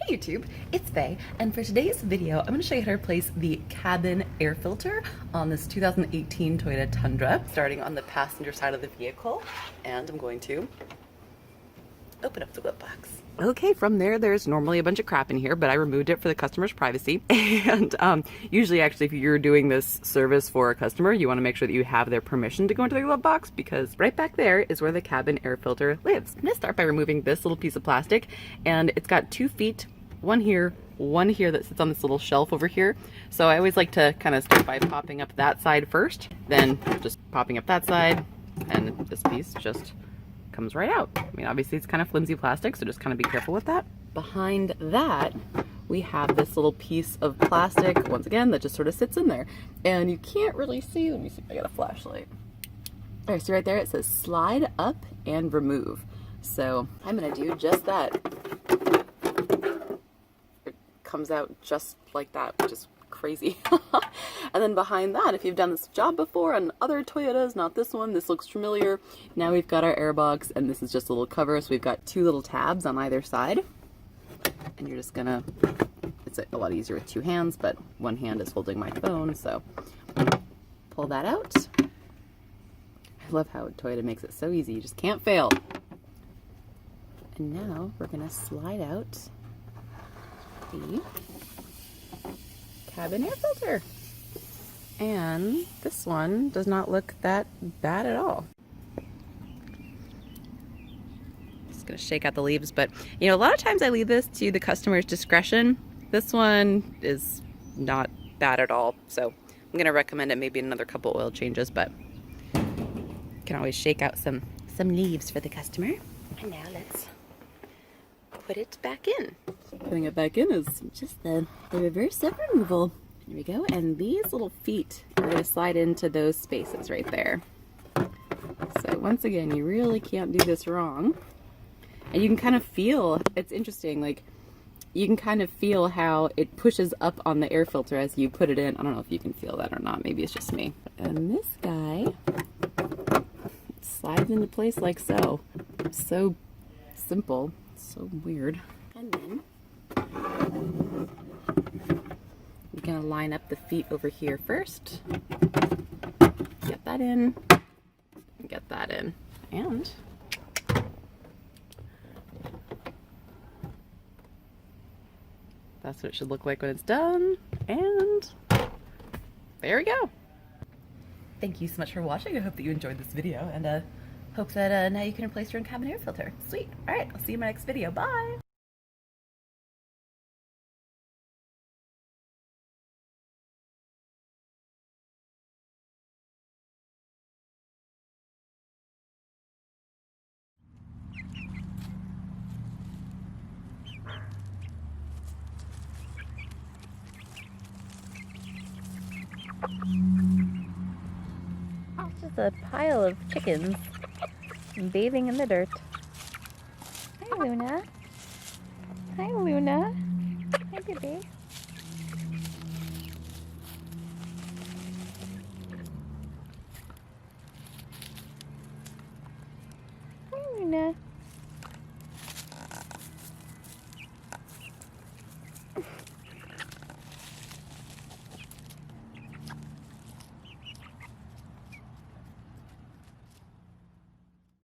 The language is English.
Hey YouTube, it's Faye, and for today's video, I'm going to show you how to replace the cabin air filter on this 2018 Toyota Tundra, starting on the passenger side of the vehicle, and I'm going to open up the glove box. Okay, from there's normally a bunch of crap in here, but I removed it for the customer's privacy. And usually, actually, if you're doing this service for a customer, you want to make sure that you have their permission to go into the glove box, because right back there is where the cabin air filter lives. I'm going to start by removing this little piece of plastic, and it's got 2 feet, one here that sits on this little shelf over here. So I always like to kind of start by popping up that side first, then just popping up that side, and this piece just comes right out. I mean, obviously it's kind of flimsy plastic, so just kind of be careful with that. Behind that, we have this little piece of plastic, once again, that just sort of sits in there. And you can't really see, let me see if I got a flashlight. There, see right there, it says slide up and remove. So I'm gonna do just that. It comes out just like that, which is crazy. And then behind that, if you've done this job before on other Toyotas, not this one, this looks familiar. Now we've got our air box, and this is just a little cover, so we've got 2 little tabs on either side. And you're just gonna, it's a lot easier with 2 hands, but one hand is holding my phone, so pull that out. I love how Toyota makes it so easy, you just can't fail. And now we're gonna slide out the cabin air filter. And this one does not look that bad at all. Just gonna shake out the leaves, but you know, a lot of times I leave this to the customer's discretion. This one is not bad at all, so I'm gonna recommend it maybe another couple oil changes, but you can always shake out some leaves for the customer. And now let's put it back in. Putting it back in is just the reverse zip removal. There we go, and these little feet are going to slide into those spaces right there. So once again, you really can't do this wrong. And you can kind of feel, it's interesting, like you can kind of feel how it pushes up on the air filter as you put it in. I don't know if you can feel that or not, maybe it's just me. And this guy slides into place like so. So simple, so weird. And then we're gonna line up the feet over here first. Get that in, get that in, and that's what it should look like when it's done. And there we go. Thank you so much for watching. I hope that you enjoyed this video, and hope that now you can replace your own cabin air filter. Sweet. All right, I'll see you in my next video. Bye. It's just a pile of chickens bathing in the dirt. Hi, Luna. Hi, Luna. Hi, baby. Hi, Luna.